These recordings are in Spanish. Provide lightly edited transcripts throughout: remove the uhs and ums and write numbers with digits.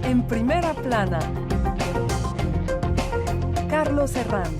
En primera plana, Carlos Herranz.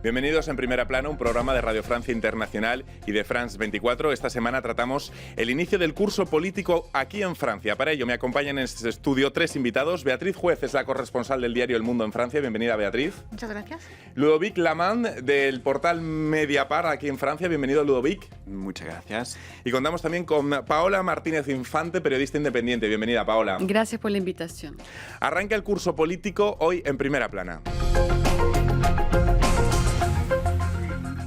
Bienvenidos en Primera Plana, un programa de Radio Francia Internacional y de France 24. Esta semana tratamos el inicio del curso político aquí en Francia. Para ello me acompañan en este estudio tres invitados. Beatriz Juez es la corresponsal del diario El Mundo en Francia. Bienvenida, Beatriz. Muchas gracias. Ludovic Lamand, del portal Mediapart aquí en Francia. Bienvenido, Ludovic. Muchas gracias. Y contamos también con Paola Martínez Infante, periodista independiente. Bienvenida, Paola. Gracias por la invitación. Arranca el curso político hoy en Primera Plana.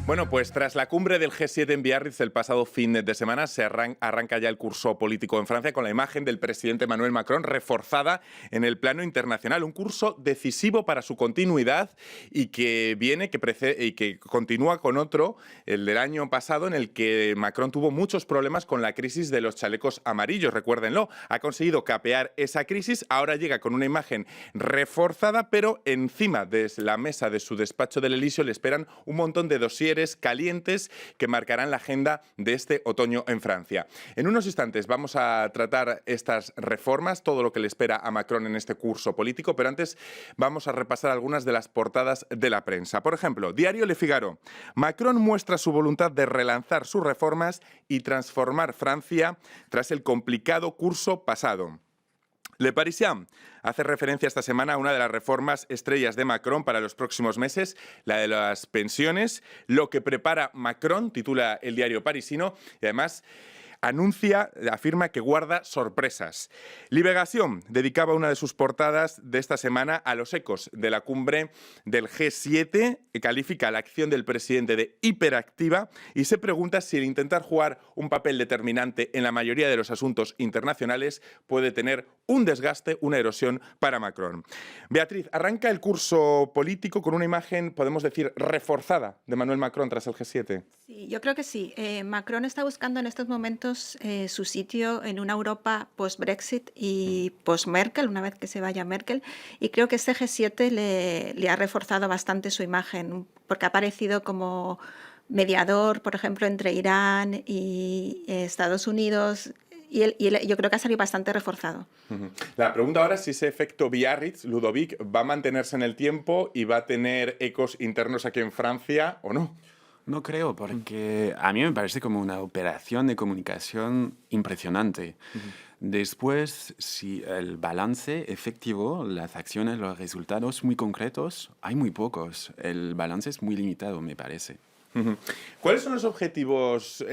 Bueno, pues tras la cumbre del G7 en Biarritz el pasado fin de semana se arranca ya el curso político en Francia con la imagen del presidente Emmanuel Macron reforzada en el plano internacional. Un curso decisivo para su continuidad y que continúa con otro, el del año pasado, en el que Macron tuvo muchos problemas con la crisis de los chalecos amarillos, recuérdenlo. Ha conseguido capear esa crisis, ahora llega con una imagen reforzada, pero encima de la mesa de su despacho del Elíseo le esperan un montón de dosieres calientes que marcarán la agenda de este otoño en Francia. En unos instantes vamos a tratar estas reformas, todo lo que le espera a Macron en este curso político, pero antes vamos a repasar algunas de las portadas de la prensa. Por ejemplo, Diario Le Figaro. Macron muestra su voluntad de relanzar sus reformas y transformar Francia tras el complicado curso pasado. Le Parisien hace referencia esta semana a una de las reformas estrellas de Macron para los próximos meses, la de las pensiones. Lo que prepara Macron, titula el diario parisino, y además afirma que guarda sorpresas. Liberación dedicaba una de sus portadas de esta semana a los ecos de la cumbre del G7, que califica la acción del presidente de hiperactiva y se pregunta si el intentar jugar un papel determinante en la mayoría de los asuntos internacionales puede tener un desgaste, una erosión para Macron. Beatriz, arranca el curso político con una imagen, podemos decir, reforzada de Emmanuel Macron tras el G7. Sí, yo creo que sí. Macron está buscando en estos momentos su sitio en una Europa post-Brexit y post-Merkel, una vez que se vaya Merkel, y creo que este G7 le ha reforzado bastante su imagen, porque ha aparecido como mediador, por ejemplo, entre Irán y Estados Unidos, y yo creo que ha salido bastante reforzado. La pregunta ahora es si ese efecto Biarritz, Ludovic, va a mantenerse en el tiempo y va a tener ecos internos aquí en Francia o no. No creo, porque a mí me parece como una operación de comunicación impresionante. Después, si el balance efectivo, las acciones, los resultados muy concretos, hay muy pocos. El balance es muy limitado, me parece. ¿Cuáles son los objetivos,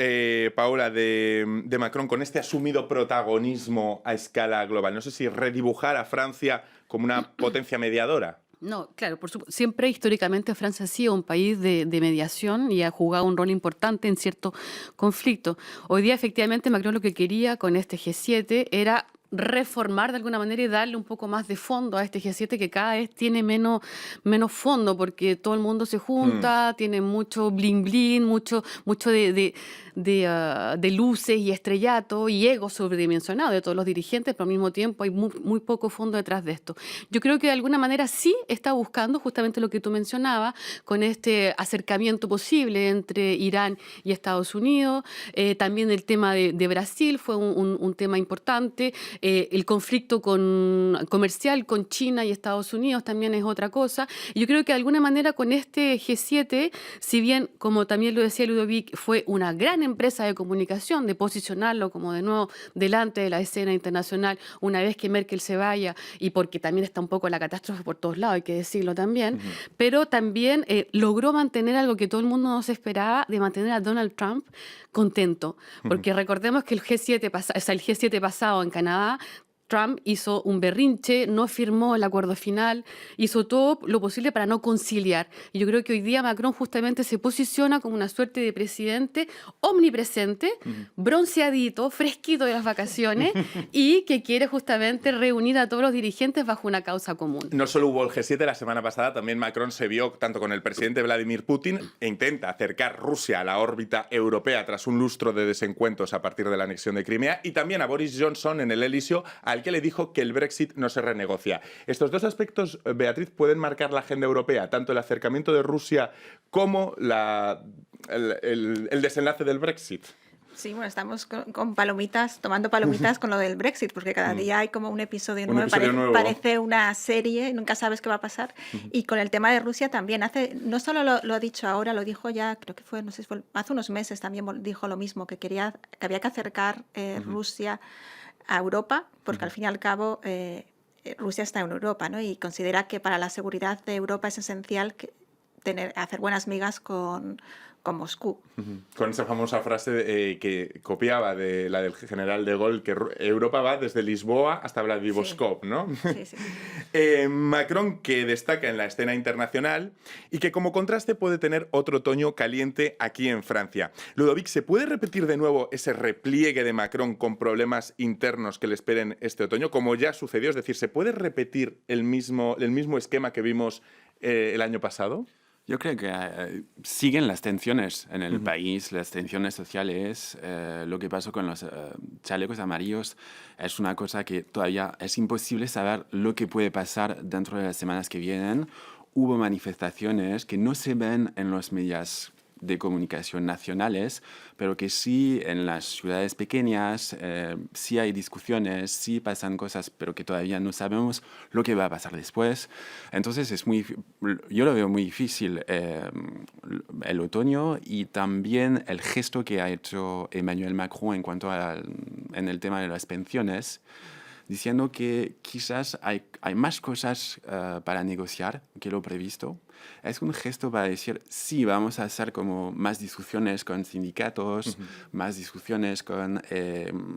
Paola, de Macron con este asumido protagonismo a escala global? No sé si redibujar a Francia como una potencia mediadora. No, claro, por supuesto. Siempre históricamente Francia ha sido un país de mediación y ha jugado un rol importante en ciertos conflictos. Hoy día, efectivamente, Macron lo que quería con este G7 era reformar de alguna manera y darle un poco más de fondo a este G7 que cada vez tiene menos fondo porque todo el mundo se junta, tiene mucho bling bling, mucho de luces y estrellato y ego sobredimensionado de todos los dirigentes, pero al mismo tiempo hay muy poco fondo detrás de esto. Yo creo que de alguna manera sí está buscando justamente lo que tú mencionabas con este acercamiento posible entre Irán y Estados Unidos. También el tema de Brasil fue un tema importante. El conflicto comercial con China y Estados Unidos también es otra cosa. Y yo creo que de alguna manera con este G7, si bien, como también lo decía Ludovic, fue una gran empresa de comunicación, de posicionarlo como de nuevo delante de la escena internacional una vez que Merkel se vaya y porque también está un poco la catástrofe por todos lados, hay que decirlo también, pero también logró mantener algo que todo el mundo no se esperaba, de mantener a Donald Trump contento, porque recordemos que el G7 pasado en Canadá, Trump hizo un berrinche, no firmó el acuerdo final, hizo todo lo posible para no conciliar. Y yo creo que hoy día Macron justamente se posiciona como una suerte de presidente omnipresente, bronceadito, fresquito de las vacaciones y que quiere justamente reunir a todos los dirigentes bajo una causa común. No solo hubo el G7 la semana pasada, también Macron se vio tanto con el presidente Vladimir Putin e intenta acercar Rusia a la órbita europea tras un lustro de desencuentros a partir de la anexión de Crimea, y también a Boris Johnson en el Elíseo, al que le dijo que el Brexit no se renegocia. Estos dos aspectos, Beatriz, pueden marcar la agenda europea, tanto el acercamiento de Rusia como el desenlace del Brexit. Sí, bueno, estamos con palomitas, tomando palomitas con lo del Brexit, porque cada día hay como un episodio nuevo, parece una serie, nunca sabes qué va a pasar. Y con el tema de Rusia también, no solo lo ha dicho ahora, lo dijo ya, creo que fue, no sé si fue hace unos meses también dijo lo mismo, que había que acercar Rusia a Europa, porque al fin y al cabo Rusia está en Europa, ¿no? Y considera que para la seguridad de Europa es esencial hacer buenas migas con Moscú. Con esa famosa frase que copiaba de la del general de Gaulle, que Europa va desde Lisboa hasta Vladivostok, ¿no? Sí, sí. Macron, que destaca en la escena internacional y que como contraste puede tener otro otoño caliente aquí en Francia. Ludovic, ¿se puede repetir de nuevo ese repliegue de Macron con problemas internos que le esperen este otoño, como ya sucedió? Es decir, ¿se puede repetir el mismo esquema que vimos el año pasado? Yo creo que siguen las tensiones en el país, las tensiones sociales. Lo que pasó con los chalecos amarillos es una cosa que todavía es imposible saber lo que puede pasar dentro de las semanas que vienen. Hubo manifestaciones que no se ven en los medios de comunicación nacionales, pero que sí en las ciudades pequeñas, sí hay discusiones, sí pasan cosas, pero que todavía no sabemos lo que va a pasar después. Entonces yo lo veo muy difícil el otoño, y también el gesto que ha hecho Emmanuel Macron en el tema de las pensiones, diciendo que quizás hay más cosas para negociar que lo previsto. Es un gesto para decir, sí, vamos a hacer como más discusiones con sindicatos, más discusiones con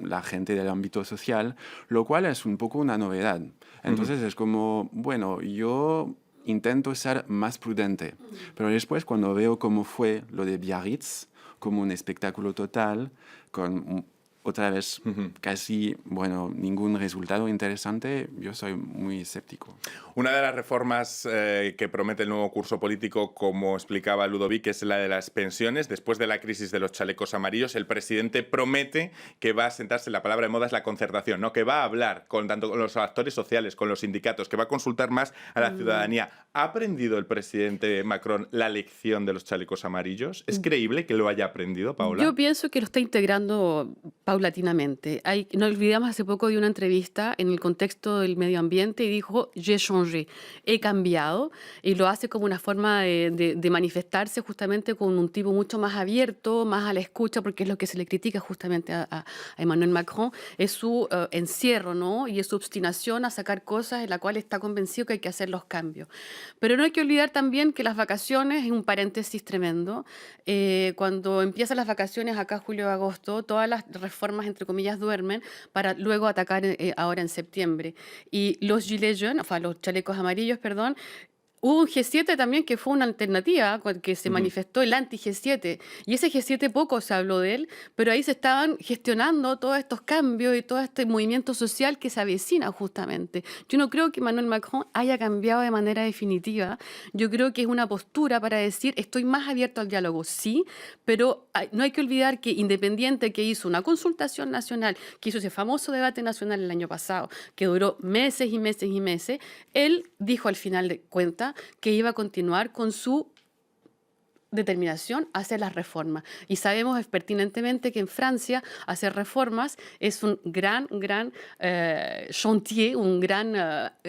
la gente del ámbito social, lo cual es un poco una novedad. Entonces es como, bueno, yo intento ser más prudente, pero después cuando veo cómo fue lo de Biarritz, como un espectáculo total, con otra vez casi, ningún resultado interesante, yo soy muy escéptico. Una de las reformas que promete el nuevo curso político, como explicaba Ludovic, es la de las pensiones. Después de la crisis de los chalecos amarillos, el presidente promete que va a sentarse, la palabra de moda es la concertación, ¿no? Que va a hablar tanto con los actores sociales, con los sindicatos, que va a consultar más a la ciudadanía. ¿Ha aprendido el presidente Macron la lección de los chalecos amarillos? ¿Es creíble que lo haya aprendido, Paola? Yo pienso que lo está integrando paulatinamente. No olvidamos, hace poco dio una entrevista en el contexto del medio ambiente y dijo, j'ai changé, he cambiado, y lo hace como una forma de manifestarse justamente con un tipo mucho más abierto, más a la escucha, porque es lo que se le critica justamente a Emmanuel Macron, es su encierro, ¿no? Y es su obstinación a sacar cosas en las cuales está convencido que hay que hacer los cambios. Pero no hay que olvidar también que las vacaciones es un paréntesis tremendo. Cuando empiezan las vacaciones acá, julio-agosto, todas las reformas, entre comillas, duermen para luego atacar ahora en septiembre. Y los gilets jaunes, los chalecos amarillos, perdón, hubo un G7 también que fue una alternativa, que se manifestó el anti-G7. Y ese G7 poco se habló de él, pero ahí se estaban gestionando todos estos cambios y todo este movimiento social que se avecina justamente. Yo no creo que Emmanuel Macron haya cambiado de manera definitiva. Yo creo que es una postura para decir, estoy más abierto al diálogo, sí, pero no hay que olvidar que Independiente, que hizo una consultación nacional, que hizo ese famoso debate nacional el año pasado, que duró meses y meses y meses, él dijo al final de cuentas que iba a continuar con su determinación a hacer las reformas. Y sabemos pertinentemente que en Francia hacer reformas es un gran chantier, un gran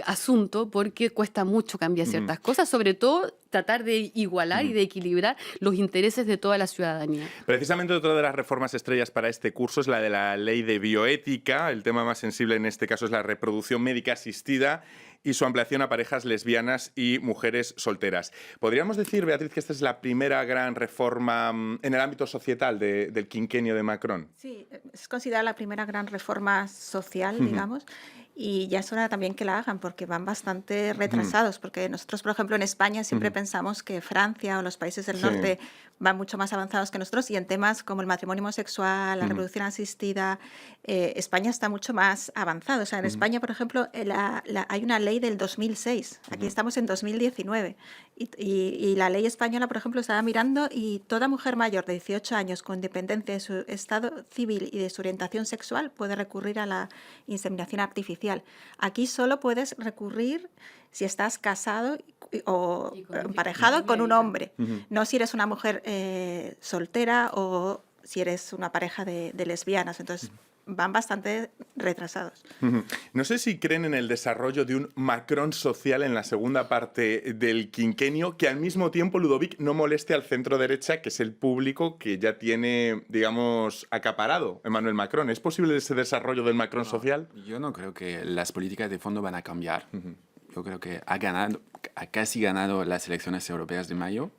asunto, porque cuesta mucho cambiar ciertas cosas, sobre todo tratar de igualar y de equilibrar los intereses de toda la ciudadanía. Precisamente otra de las reformas estrellas para este curso es la de la ley de bioética. El tema más sensible en este caso es la reproducción médica asistida y su ampliación a parejas lesbianas y mujeres solteras. ¿Podríamos decir, Beatriz, que esta es la primera gran reforma en el ámbito societal del quinquenio de Macron? Sí, es considerada la primera gran reforma social, digamos, y ya es hora también que la hagan, porque van bastante retrasados, porque nosotros, por ejemplo, en España siempre pensamos que Francia o los países del norte van mucho más avanzados que nosotros, y en temas como el matrimonio homosexual, la reproducción asistida, España está mucho más avanzado. O sea, en España, por ejemplo, hay una ley del 2006, aquí estamos en 2019, y la ley española, por ejemplo, estaba mirando, y toda mujer mayor de 18 años con independencia de su estado civil y de su orientación sexual puede recurrir a la inseminación artificial. Aquí solo puedes recurrir si estás casado o emparejado con un hombre, no si eres una mujer soltera o si eres una pareja de lesbianas. Entonces, van bastante retrasados. No sé si creen en el desarrollo de un Macron social en la segunda parte del quinquenio, que al mismo tiempo, Ludovic, no moleste al centro derecha, que es el público que ya tiene, digamos, acaparado Emmanuel Macron. ¿Es posible ese desarrollo del Macron social? Yo no creo que las políticas de fondo van a cambiar. Yo creo que ha casi ganado las elecciones europeas de mayo.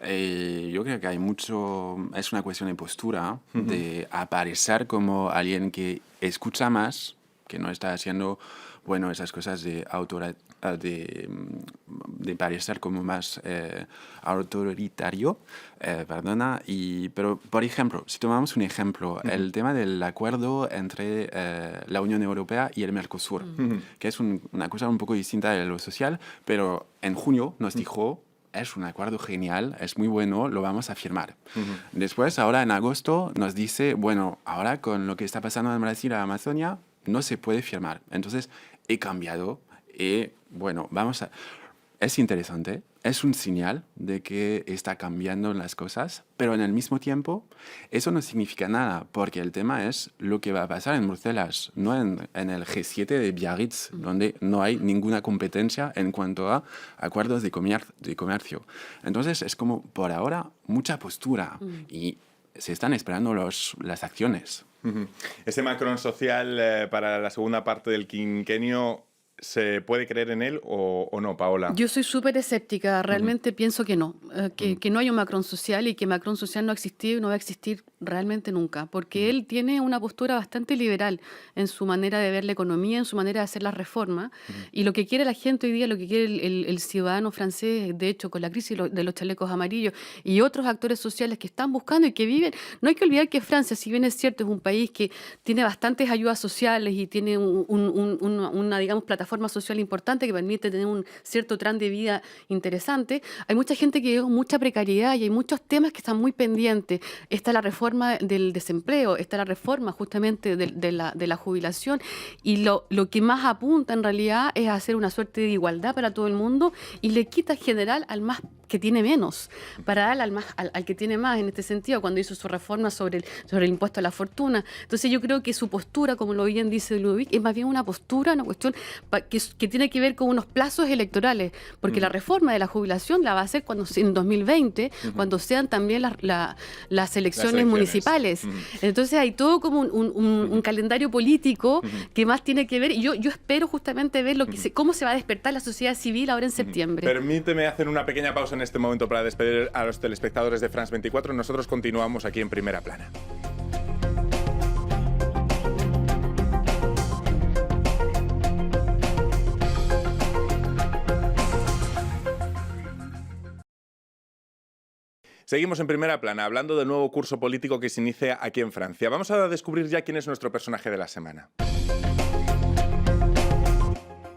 Yo creo que es una cuestión de postura, de aparecer como alguien que escucha más, que no está haciendo, bueno, esas cosas de parecer como más autoritario, pero por ejemplo, si tomamos un ejemplo, el tema del acuerdo entre la Unión Europea y el Mercosur, que es una cosa un poco distinta de lo social, pero en junio nos dijo: es un acuerdo genial, es muy bueno, lo vamos a firmar. Después, ahora en agosto, nos dice, bueno, ahora con lo que está pasando en Brasil y Amazonia, no se puede firmar. Entonces, he cambiado y, bueno, es interesante, es un señal de que está cambiando las cosas, pero en el mismo tiempo, eso no significa nada, porque el tema es lo que va a pasar en Bruselas, no en el G7 de Biarritz, donde no hay ninguna competencia en cuanto a acuerdos de comercio. Entonces, es como, por ahora, mucha postura y se están esperando las acciones. Ese Macron social para la segunda parte del quinquenio, ¿se puede creer en él o no, Paola? Yo soy súper escéptica, realmente pienso que no, que no hay un Macron social y que Macron social no ha existido y no va a existir realmente nunca, porque él tiene una postura bastante liberal en su manera de ver la economía, en su manera de hacer las reformas, y lo que quiere la gente hoy día, lo que quiere el ciudadano francés, de hecho, con la crisis de los chalecos amarillos y otros actores sociales que están buscando y que viven, no hay que olvidar que Francia, si bien es cierto, es un país que tiene bastantes ayudas sociales y tiene una, digamos, plataforma social importante que permite tener un cierto tren de vida interesante, hay mucha gente que vive con mucha precariedad y hay muchos temas que están muy pendientes. Está la reforma del desempleo, está la reforma justamente de la jubilación, y lo que más apunta en realidad es hacer una suerte de igualdad para todo el mundo y le quita en general al más que tiene menos, para dar al que tiene más, en este sentido, cuando hizo su reforma sobre el impuesto a la fortuna. Entonces yo creo que su postura, como lo bien dice Ludovic, es más bien una postura, una cuestión que tiene que ver con unos plazos electorales, porque la reforma de la jubilación la va a hacer en 2020, cuando sean también las elecciones municipales. Entonces hay todo como un calendario político que más tiene que ver, y yo espero justamente ver cómo se va a despertar la sociedad civil ahora en septiembre. Permíteme hacer una pequeña pausa en este momento para despedir a los telespectadores de France 24. Nosotros continuamos aquí en Primera Plana. Seguimos en Primera Plana, hablando del nuevo curso político que se inicia aquí en Francia. Vamos a descubrir ya quién es nuestro personaje de la semana.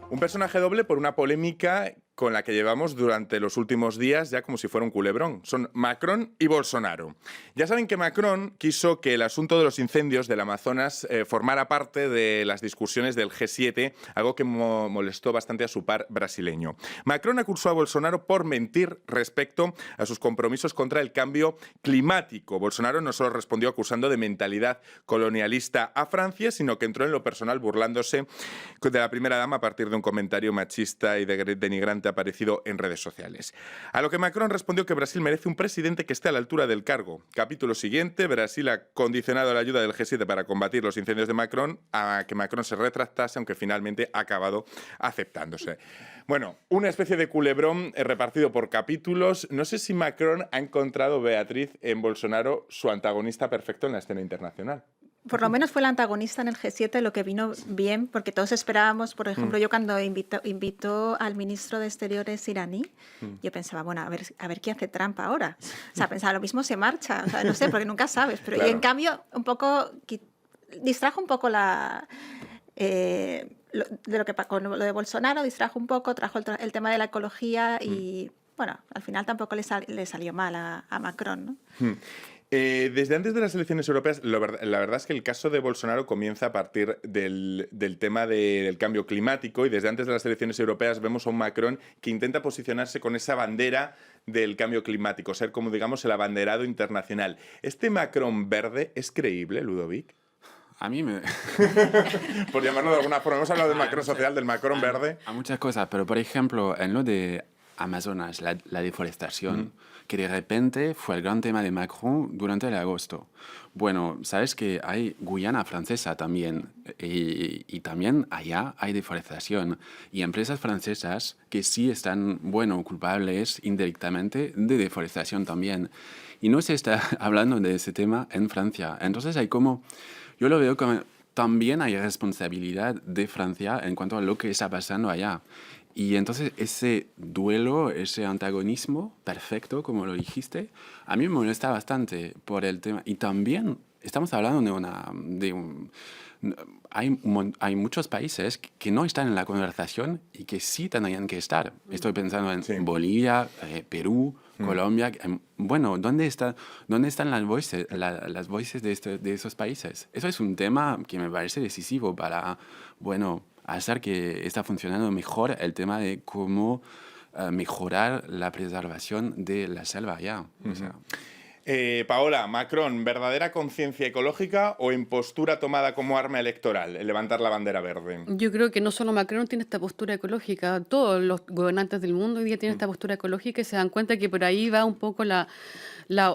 Un personaje doble por una polémica con la que llevamos durante los últimos días ya como si fuera un culebrón. Son Macron y Bolsonaro. Ya saben que Macron quiso que el asunto de los incendios del Amazonas formara parte de las discusiones del G7, algo que molestó bastante a su par brasileño. Macron acusó a Bolsonaro por mentir respecto a sus compromisos contra el cambio climático. Bolsonaro no solo respondió acusando de mentalidad colonialista a Francia, sino que entró en lo personal burlándose de la primera dama a partir de un comentario machista y denigrante aparecido en redes sociales. A lo que Macron respondió que Brasil merece un presidente que esté a la altura del cargo. Capítulo siguiente, Brasil ha condicionado la ayuda del G7 para combatir los incendios de Macron a que Macron se retractase, aunque finalmente ha acabado aceptándose. Bueno, una especie de culebrón repartido por capítulos. No sé si Macron ha encontrado, Beatriz, en Bolsonaro su antagonista perfecto en la escena internacional. Por lo menos fue el antagonista en el G7, lo que vino bien, porque todos esperábamos, por ejemplo, yo cuando invitó al ministro de Exteriores iraní, yo pensaba, bueno, a ver qué hace Trump ahora. O sea, pensaba, lo mismo se marcha, o sea, no sé, porque nunca sabes. Pero claro. Y en cambio, un poco, distrajo un poco con lo de Bolsonaro, distrajo un poco, trajo el tema de la ecología y... Bueno, al final tampoco le salió mal a Macron, ¿no? Desde antes de las elecciones europeas, la verdad es que el caso de Bolsonaro comienza a partir del tema del cambio climático, y desde antes de las elecciones europeas vemos a un Macron que intenta posicionarse con esa bandera del cambio climático, ser como, digamos, el abanderado internacional. ¿Este Macron verde es creíble, Ludovic? A mí me... Por llamarlo de alguna forma. Hemos hablado del Macron social, del Macron verde. A muchas cosas, pero por ejemplo, en lo de Amazonas, la deforestación, que de repente fue el gran tema de Macron durante el agosto. Bueno, sabes que hay Guyana francesa también, y también allá hay deforestación, y empresas francesas que sí están, bueno, culpables indirectamente de deforestación también. Y no se está hablando de ese tema en Francia. Entonces hay como, yo lo veo como, también hay responsabilidad de Francia en cuanto a lo que está pasando allá. Y entonces ese duelo, ese antagonismo perfecto, como lo dijiste, a mí me molesta bastante por el tema. Y también estamos hablando hay muchos países que no están en la conversación y que sí tendrían que estar. Estoy pensando en Bolivia, Perú, Colombia. Bueno, ¿dónde están las voces de esos países? Eso es un tema que me parece decisivo para, bueno, hacer que está funcionando mejor el tema de cómo mejorar la preservación de la selva allá. O sea, Paola, Macron, ¿verdadera conciencia ecológica o impostura tomada como arma electoral, el levantar la bandera verde? Yo creo que no solo Macron tiene esta postura ecológica, todos los gobernantes del mundo hoy día tienen esta postura ecológica y se dan cuenta que por ahí va un poco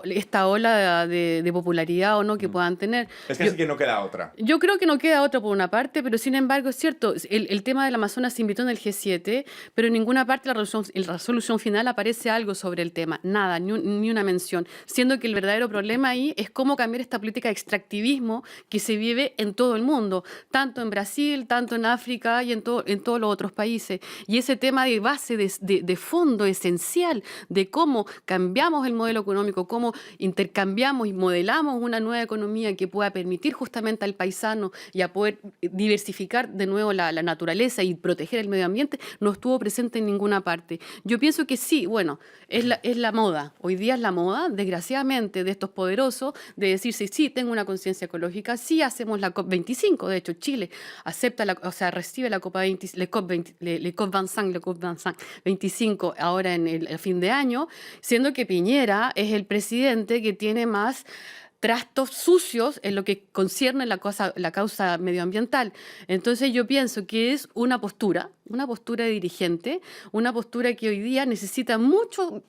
esta ola de popularidad o no que puedan tener. Es que así que no queda otra. Yo creo que no queda otra por una parte, pero sin embargo es cierto, el tema del Amazonas se invitó en el G7, pero en ninguna parte de la resolución final aparece algo sobre el tema, nada, ni una mención, siendo que el verdadero problema ahí es cómo cambiar esta política de extractivismo que se vive en todo el mundo, tanto en Brasil, tanto en África y en todos los otros países. Y ese tema de base, de fondo esencial, de cómo cambiamos el modelo económico, cómo intercambiamos y modelamos una nueva economía que pueda permitir justamente al paisano y a poder diversificar de nuevo la naturaleza y proteger el medio ambiente, no estuvo presente en ninguna parte. Yo pienso que sí, bueno, es la moda. Hoy día es la moda, desgraciadamente, de estos poderosos, de decirse, sí, tengo una conciencia ecológica, sí hacemos la COP25, de hecho, Chile recibe la COP25, le COP25 ahora en el fin de año, siendo que Piñera es el presidente que tiene más trastos sucios en lo que concierne la causa medioambiental. Entonces yo pienso que es una postura de dirigente, una postura que hoy día necesita mucho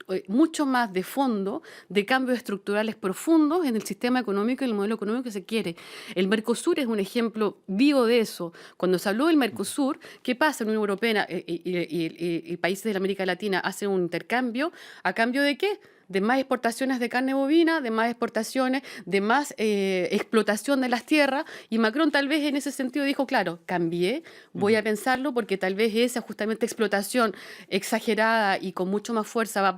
más de fondo, de cambios estructurales profundos en el sistema económico y el modelo económico que se quiere. El Mercosur es un ejemplo vivo de eso. Cuando se habló del Mercosur, ¿qué pasa? La Unión Europea y países de la América Latina hacen un intercambio, ¿a cambio de qué? De más exportaciones de carne bovina, de más exportaciones, de más explotación de las tierras, y Macron tal vez en ese sentido dijo, claro, cambié, voy a pensarlo porque tal vez esa justamente explotación exagerada y con mucho más fuerza va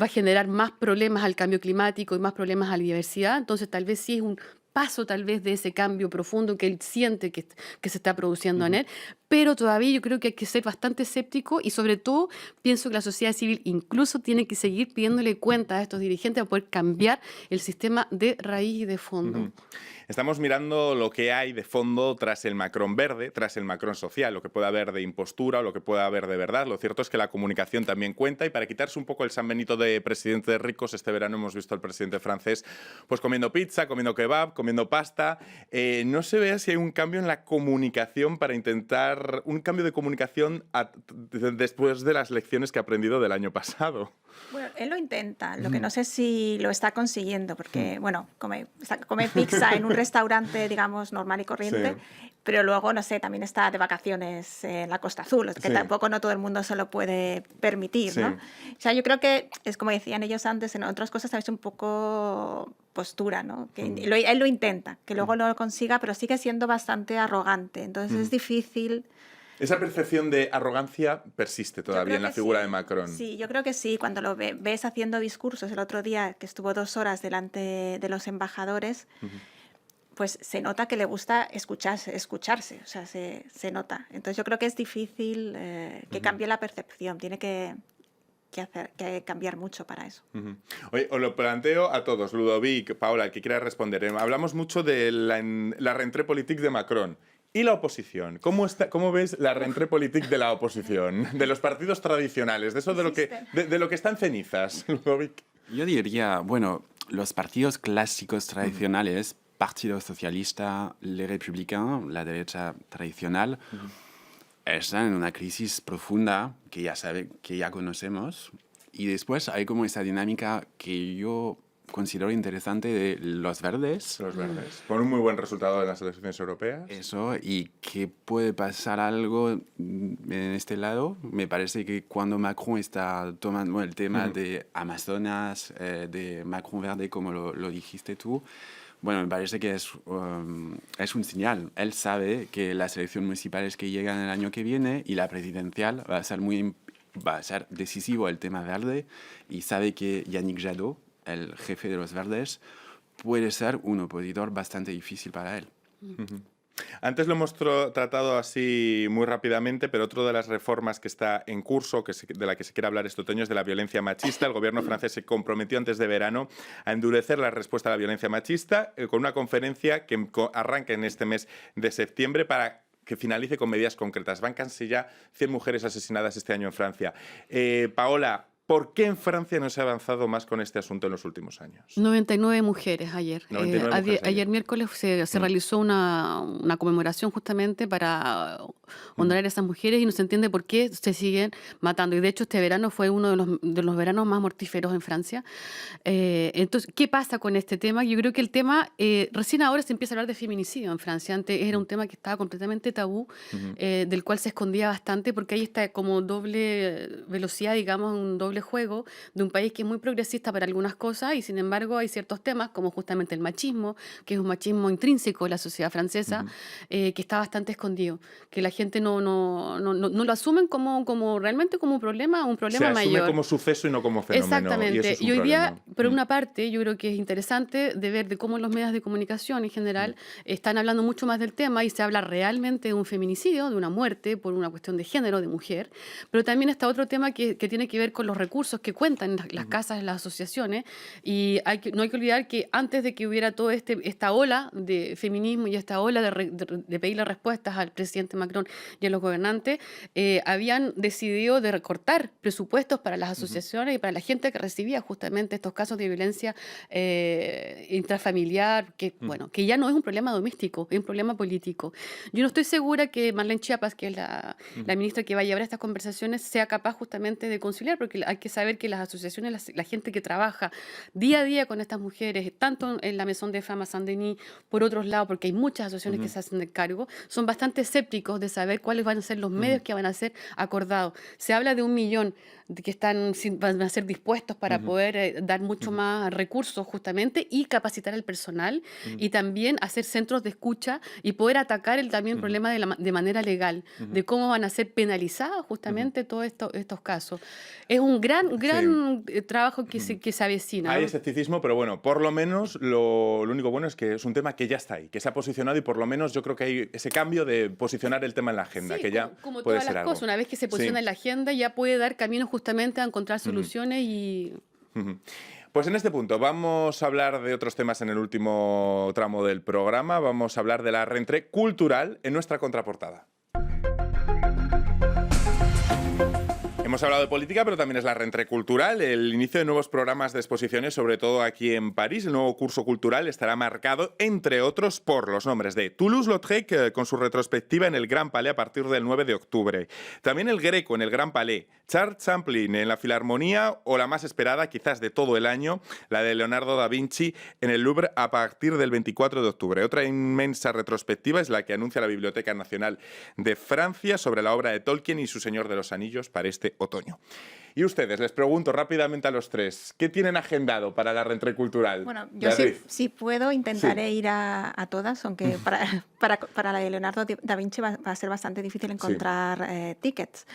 a generar más problemas al cambio climático y más problemas a la diversidad, entonces tal vez sí es un paso tal vez de ese cambio profundo que él siente que se está produciendo en él, pero todavía yo creo que hay que ser bastante escéptico y sobre todo pienso que la sociedad civil incluso tiene que seguir pidiéndole cuenta a estos dirigentes para poder cambiar el sistema de raíz y de fondo. Estamos mirando lo que hay de fondo tras el Macron verde, tras el Macron social, lo que puede haber de impostura o lo que puede haber de verdad. Lo cierto es que la comunicación también cuenta y para quitarse un poco el San Benito de presidente de ricos, este verano hemos visto al presidente francés pues comiendo pizza, comiendo kebab, comiendo pasta. No se ve si hay un cambio en la comunicación para intentar, un cambio de comunicación después de las lecciones que ha aprendido del año pasado. Bueno, él lo intenta, lo que no sé si lo está consiguiendo, porque, bueno, come pizza en un restaurante, digamos, normal y corriente, pero luego, no sé, también está de vacaciones en la Costa Azul, que tampoco no todo el mundo se lo puede permitir, ¿no? O sea, yo creo que es como decían ellos antes, en otras cosas sabes un poco postura, ¿no? Que él lo intenta, que luego lo consiga, pero sigue siendo bastante arrogante, entonces es difícil. Esa percepción de arrogancia persiste todavía en la figura de Macron. Sí, yo creo que sí. Cuando lo ves haciendo discursos, el otro día que estuvo 2 horas delante de los embajadores, pues se nota que le gusta escucharse, o sea, se nota. Entonces yo creo que es difícil que cambie la percepción. Tiene que que cambiar mucho para eso. Oye, os lo planteo a todos, Ludovic, Paola, el que quiera responder. Hablamos mucho de la rentrée politique de Macron. ¿Y la oposición? ¿Cómo ves la rentrée politique de la oposición? De los partidos tradicionales, de eso de lo que está en cenizas, Ludovic. Yo diría, bueno, los partidos clásicos tradicionales, Partido Socialista, Les Républicains, la derecha tradicional, están en una crisis profunda que ya conocemos. Y después hay como esa dinámica que yo considero interesante de los verdes. Los verdes. Con un muy buen resultado en las elecciones europeas. Eso, y que puede pasar algo en este lado. Me parece que cuando Macron está tomando el tema de Amazonas, de Macron verde, como lo dijiste tú, bueno, me parece que es un señal. Él sabe que las elecciones municipales que llegan el año que viene y la presidencial va a ser decisivo el tema verde, y sabe que Yannick Jadot, el jefe de los verdes, puede ser un opositor bastante difícil para él. Antes lo hemos tratado así muy rápidamente, pero otra de las reformas que está en curso, de la que se quiere hablar este otoño, es de la violencia machista. El gobierno francés se comprometió antes de verano a endurecer la respuesta a la violencia machista con una conferencia que arranca en este mes de septiembre para que finalice con medidas concretas. Van casi ya 100 mujeres asesinadas este año en Francia. Paola, ¿por qué en Francia no se ha avanzado más con este asunto en los últimos años? 99 mujeres ayer. 99 mujeres ayer miércoles se realizó una conmemoración justamente para honrar a esas mujeres, y no se entiende por qué se siguen matando. Y de hecho este verano fue uno de los veranos más mortíferos en Francia. Entonces, ¿qué pasa con este tema? Yo creo que el tema, recién ahora se empieza a hablar de feminicidio en Francia. Antes era un tema que estaba completamente tabú, del cual se escondía bastante, porque ahí está como doble velocidad, digamos, un doble juego de un país que es muy progresista para algunas cosas, y sin embargo hay ciertos temas como justamente el machismo, que es un machismo intrínseco de la sociedad francesa, que está bastante escondido, que la gente no lo asumen como realmente como un problema Se asume mayor. como suceso y no como fenómeno. Exactamente. Y hoy día, por una parte, yo creo que es interesante de ver de cómo los medios de comunicación en general están hablando mucho más del tema, y se habla realmente de un feminicidio, de una muerte por una cuestión de género, de mujer, pero también está otro tema que tiene que ver con los recursos que cuentan las casas, las asociaciones, y no hay que olvidar que antes de que hubiera toda esta ola de feminismo y esta ola de pedirle respuestas al presidente Macron y a los gobernantes, habían decidido de recortar presupuestos para las asociaciones y para la gente que recibía justamente estos casos de violencia intrafamiliar, que ya no es un problema doméstico, es un problema político. Yo no estoy segura que Marlene Schiappa, que es la ministra que va a llevar estas conversaciones, sea capaz justamente de conciliar, porque hay que saber que las asociaciones, la gente que trabaja día a día con estas mujeres, tanto en la Maison des Femmes Saint-Denis, por otros lados, porque hay muchas asociaciones que se hacen de cargo, son bastante escépticos de saber cuáles van a ser los medios que van a ser acordados. Se habla de 1 millón que van a ser dispuestos para poder dar mucho más recursos justamente, y capacitar al personal, y también hacer centros de escucha y poder atacar también el problema de manera legal, de cómo van a ser penalizados justamente todos estos casos. Es un gran trabajo que se avecina. Hay escepticismo, pero bueno, por lo menos lo único bueno es que es un tema que ya está ahí, que se ha posicionado, y por lo menos yo creo que hay ese cambio de posicionar el tema en la agenda, que ya como puede todas ser las algo. cosas, una vez que se posiciona en la agenda, ya puede dar camino justamente a encontrar soluciones y... Pues en este punto vamos a hablar de otros temas en el último tramo del programa. Vamos a hablar de la rentrée cultural en nuestra contraportada. Hemos hablado de política, pero también es la rentrée cultural, el inicio de nuevos programas de exposiciones, sobre todo aquí en París. El nuevo curso cultural estará marcado, entre otros, por los nombres de Toulouse-Lautrec, con su retrospectiva en el Grand Palais a partir del 9 de octubre. También el Greco en el Grand Palais, Charles Chaplin en la Filarmonía, o la más esperada, quizás de todo el año, la de Leonardo da Vinci en el Louvre a partir del 24 de octubre. Otra inmensa retrospectiva es la que anuncia la Biblioteca Nacional de Francia sobre la obra de Tolkien y su Señor de los Anillos para este otoño. Y ustedes, les pregunto rápidamente a los tres, ¿qué tienen agendado para la rentrée cultural? Bueno, yo si puedo intentaré ir a todas, aunque para la de Leonardo da Vinci va a ser bastante difícil encontrar tickets.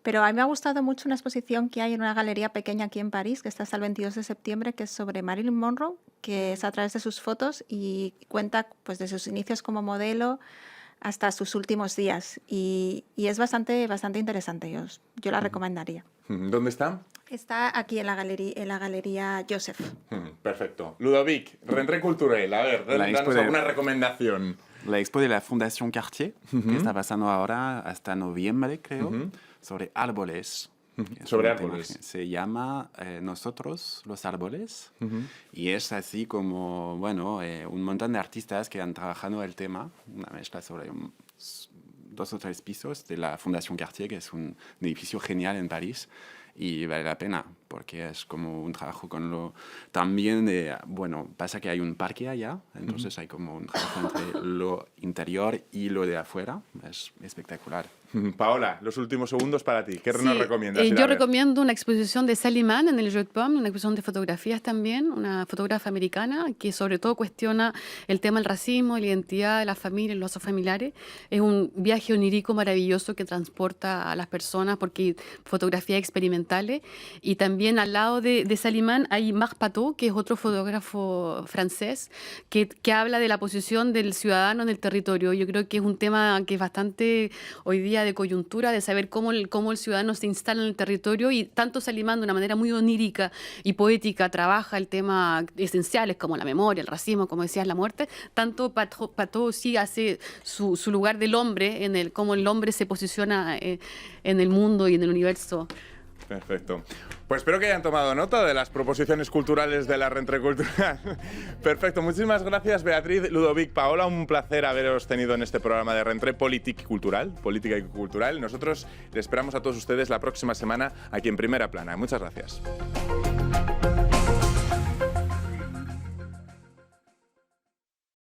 Pero a mí me ha gustado mucho una exposición que hay en una galería pequeña aquí en París, que está hasta el 22 de septiembre, que es sobre Marilyn Monroe, que es a través de sus fotos y cuenta pues de sus inicios como modelo hasta sus últimos días. Y es bastante interesante, yo la recomendaría. ¿Dónde está? Está aquí en la galería Joseph. Perfecto. Ludovic, Rentrée Culturel, a ver, La expo danos de- alguna recomendación. La expo de la Fundación Cartier, que está pasando ahora hasta noviembre, creo, sobre árboles. Es Sobre un tema árboles. que se llama Nosotros los árboles. Y es así como, bueno, un montón de artistas que han trabajado el tema, una mezcla sobre 2 o 3 pisos de la Fundación Cartier, que es un edificio genial en París. Y vale la pena, porque es como un trabajo con lo... También, bueno, pasa que hay un parque allá, entonces hay como un trabajo entre lo interior y lo de afuera. Es espectacular. Paola, los últimos segundos para ti. ¿Qué Sí, nos recomiendas? Ir a yo ver? recomiendo una exposición de Sally Mann en el Jeu de Paume, una exposición de fotografías también, una fotógrafa americana que sobre todo cuestiona el tema del racismo, la identidad de la familia, los lazos familiares. Es un viaje onírico maravilloso que transporta a las personas porque fotografías experimentales. Y también al lado de Sally Mann hay Marc Patot, que es otro fotógrafo francés, que habla de la posición del ciudadano en el territorio. Yo creo que es un tema que es bastante hoy día de coyuntura, de saber cómo el ciudadano se instala en el territorio, y tanto Sally Mann de una manera muy onírica y poética trabaja el tema esenciales como la memoria, el racismo, como decías, la muerte, tanto Patot sí hace su lugar del hombre, en cómo el hombre se posiciona en el mundo y en el universo. Perfecto. Pues espero que hayan tomado nota de las proposiciones culturales de la Rentrée Cultural. Perfecto. Muchísimas gracias, Beatriz, Ludovic, Paola. Un placer haberos tenido en este programa de Rentrée Política y Cultural. Nosotros les esperamos a todos ustedes la próxima semana aquí en Primera Plana. Muchas gracias.